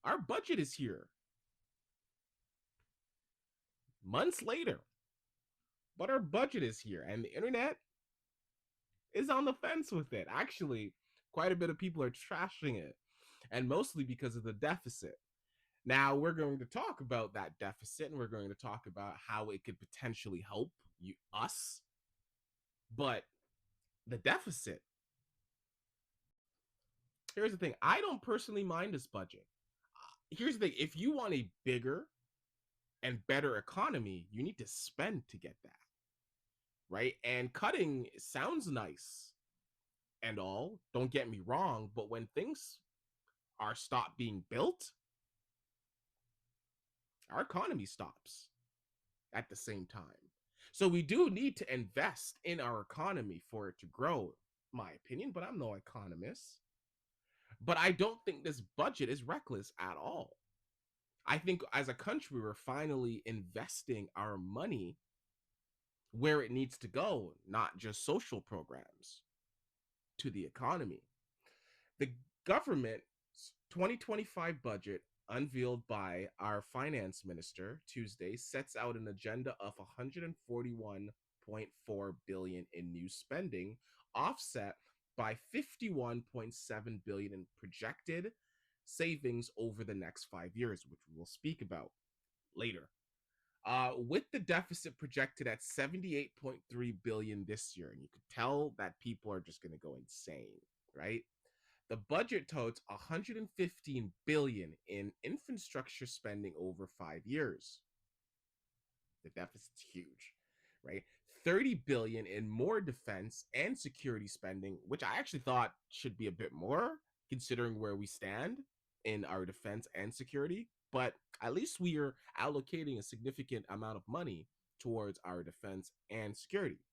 Our budget is here. Months later, but our budget is here, and the internet is on the fence with it. Actually, quite a bit of people are trashing it, and mostly because of the deficit. Now, we're going to talk about that deficit and we're going to talk about how it could potentially help us. But the deficit, here's the thing, I don't personally mind this budget. Here's the thing, if you want a bigger and better economy, you need to spend to get that, right? And cutting sounds nice and all, don't get me wrong, but when things are stopped being built, our economy stops at the same time. So we do need to invest in our economy for it to grow, my opinion, but I'm no economist. But I don't think this budget is reckless at all. I think as a country, we're finally investing our money where it needs to go, not just social programs, to the economy. The government's 2025 budget, unveiled by our finance minister Tuesday, sets out an agenda of 141.4 billion in new spending, offset by 51.7 billion in projected savings over the next 5 years, which we will speak about later. With the deficit projected at 78.3 billion this year, and you could tell that people are just going to go insane, right? The budget totals 115 billion in infrastructure spending over 5 years. The deficit's huge, right? 30 billion in more defense and security spending, which I actually thought should be a bit more considering where we stand in our defense and security, but at least we are allocating a significant amount of money towards our defense and security,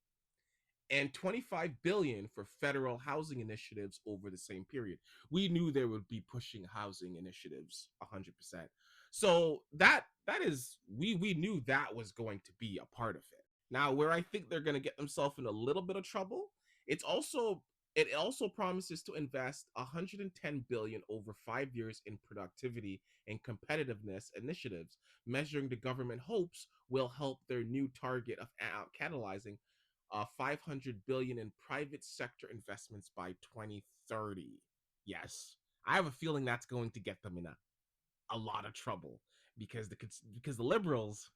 and 25 billion for federal housing initiatives over the same period. We knew they would be pushing housing initiatives 100%. So that is, we knew that was going to be a part of it. Now, where I think they're going to get themselves in a little bit of trouble, it also promises to invest 110 billion over 5 years in productivity and competitiveness initiatives, measuring the government hopes will help their new target of catalyzing 500 billion in private sector investments by 2030. Yes, I have a feeling that's going to get them in a lot of trouble because the liberals